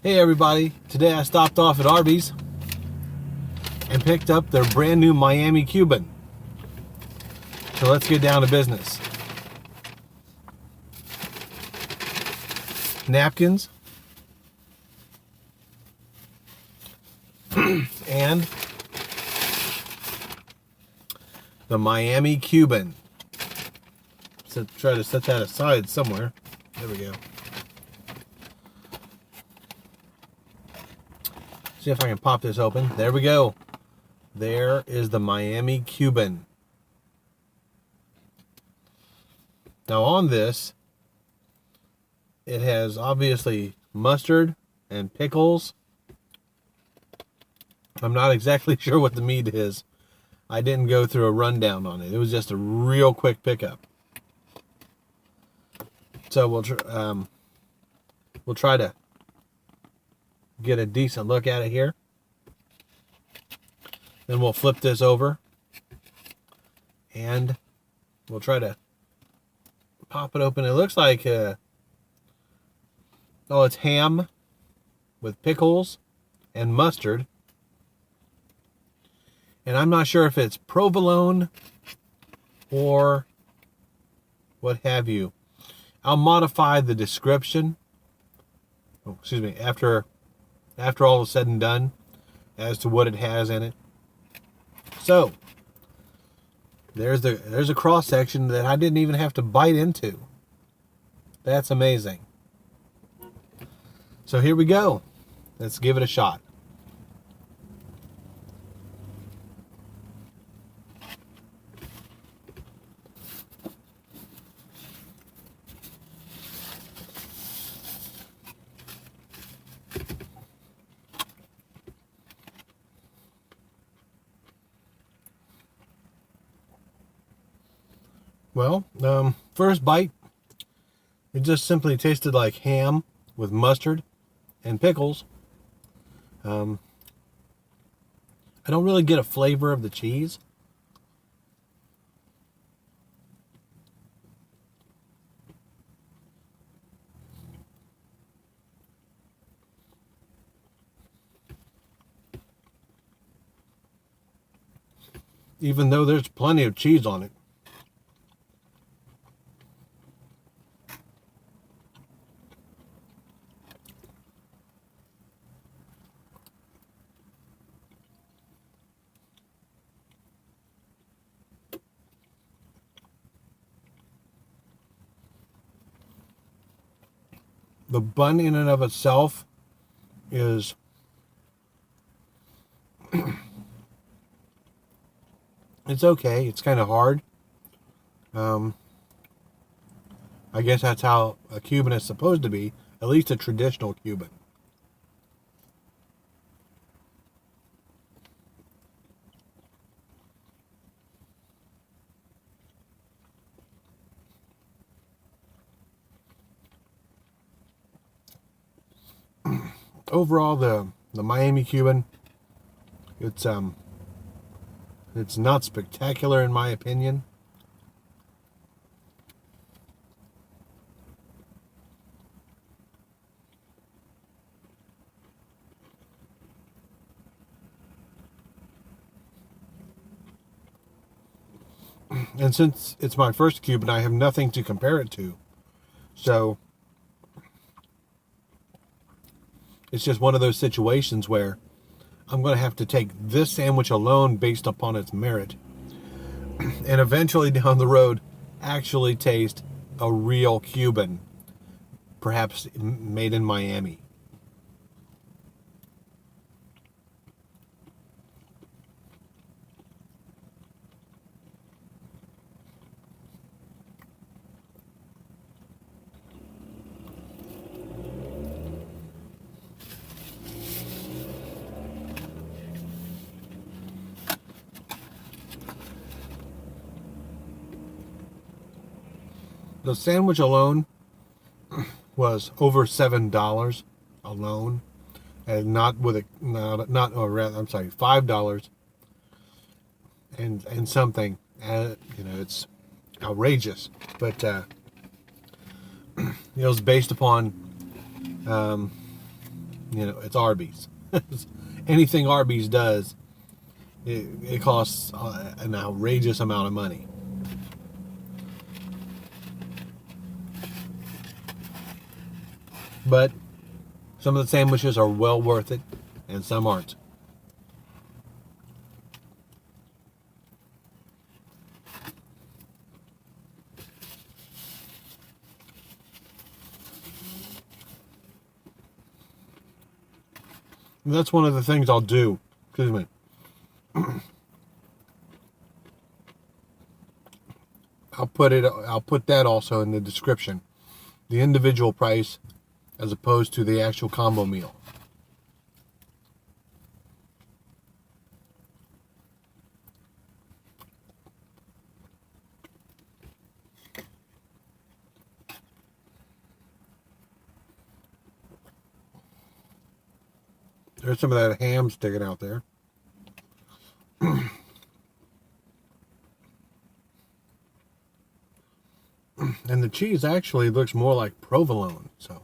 Hey everybody, today I stopped off at Arby's and picked up their brand new Miami Cuban. So let's get down to business. Napkins and the Miami Cuban. So try to set that aside somewhere. There we go. See if I can pop this open. There we go. There is the Miami Cuban. Now on this, it has obviously mustard and pickles. I'm not exactly sure what the meat is. I didn't go through a rundown on it. It was just a real quick pickup. So we'll try to get a decent look at it here. Then we'll flip this over and we'll try to pop it open. It looks like it's ham with pickles and mustard. And I'm not sure if it's provolone or what have you. I'll modify the description, after all is said and done, as to what it has in it. So, there's a cross section that I didn't even have to bite into. That's amazing. So here we go. Let's give it a shot. Well, first bite, it just simply tasted like ham with mustard and pickles. I don't really get a flavor of the cheese. Even though there's plenty of cheese on it. The bun in and of itself is it's okay. It's kind of hard. I guess that's how a Cuban is supposed to be, at least a traditional Cuban. Overall, the Miami Cuban, it's not spectacular in my opinion. And since it's my first Cuban, I have nothing to compare it to. So it's just one of those situations where I'm going to have to take this sandwich alone based upon its merit. And eventually down the road, actually taste a real Cuban. Perhaps made in Miami. The sandwich alone was over $7 alone, and not with a $5 and something. It's outrageous, but it was based upon You know, it's Arby's. Anything Arby's does, it costs an outrageous amount of money. But some of the sandwiches are well worth it, and some aren't. And that's one of the things I'll do. Excuse me. I'll put that also in the description. The individual price as opposed to the actual combo meal. There's some of that ham sticking out there. And the cheese actually looks more like provolone, so.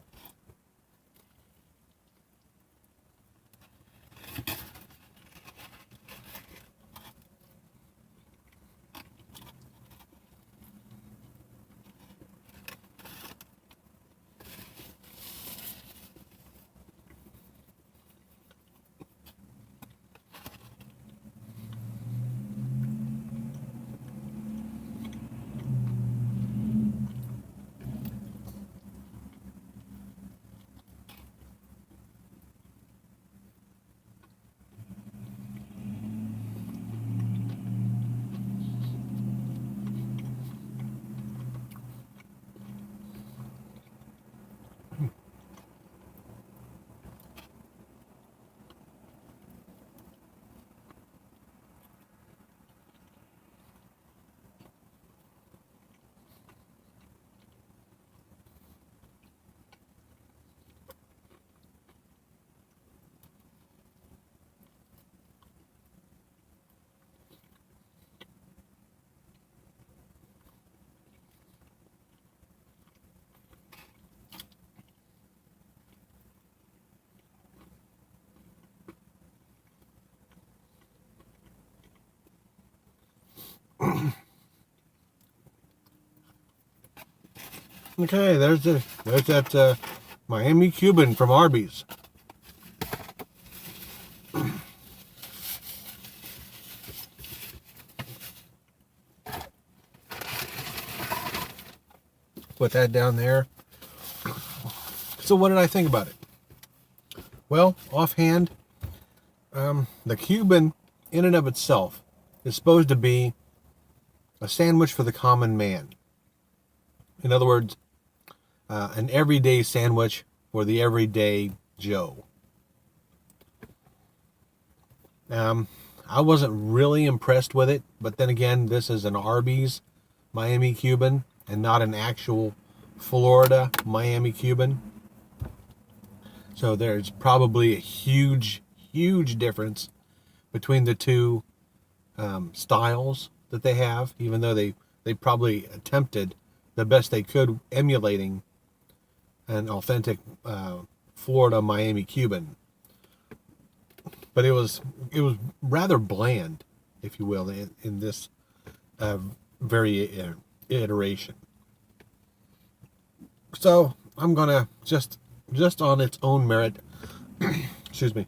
Okay, there's that Miami Cuban from Arby's. Put that down there. So what did I think about it? Well, offhand, the Cuban in and of itself is supposed to be a sandwich for the common man. In other words, an everyday sandwich for the everyday Joe. I wasn't really impressed with it, but then again, this is an Arby's Miami Cuban and not an actual Florida Miami Cuban. So there's probably a huge difference between the two styles that they have, even though they probably attempted the best they could emulating an authentic Florida Miami Cuban. But it was rather bland, if you will, in this very iteration. So I'm gonna just on its own merit, excuse me,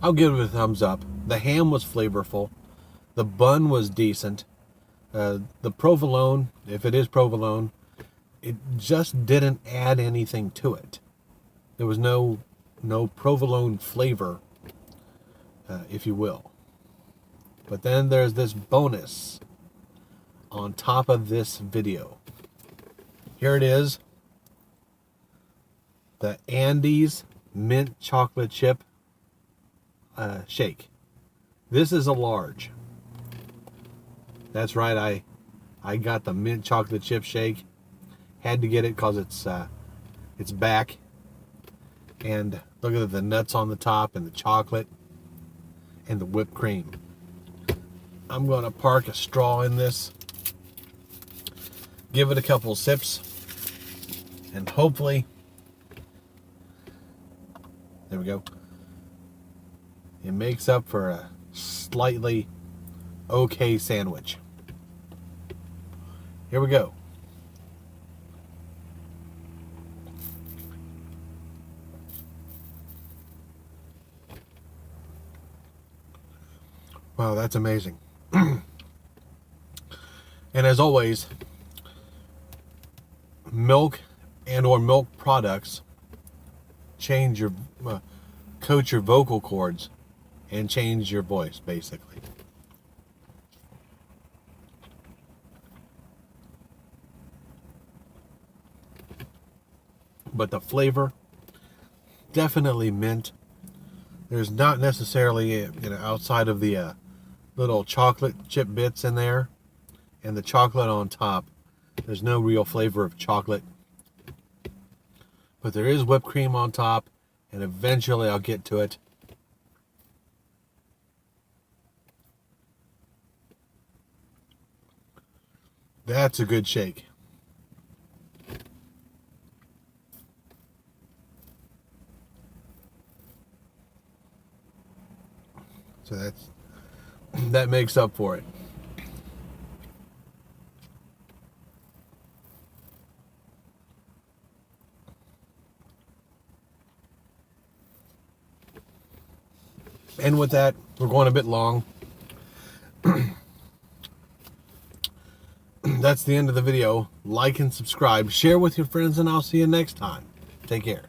I'll give it a thumbs up. The ham was flavorful. The bun was decent. The provolone, if it is provolone, it just didn't add anything to it. There was no provolone flavor, if you will. But then there's this bonus on top of this video. Here it is. The Andes mint chocolate chip shake. This is a large. That's right, I got the mint chocolate chip shake. Had to get it because it's back. And look at the nuts on the top and the chocolate and the whipped cream. I'm going to park a straw in this. Give it a couple sips. And hopefully There we go. It makes up for a slightly okay sandwich. Here we go. Wow, that's amazing. And as always, milk and or milk products change your coat your vocal cords and change your voice, basically. But the flavor, definitely mint. There's not necessarily, outside of the little chocolate chip bits in there and the chocolate on top, there's no real flavor of chocolate. But there is whipped cream on top, and eventually I'll get to it. That's a good shake. So that makes up for it. And with that, we're going a bit long. That's the end of the video. Like and subscribe. Share with your friends, and I'll see you next time. Take care.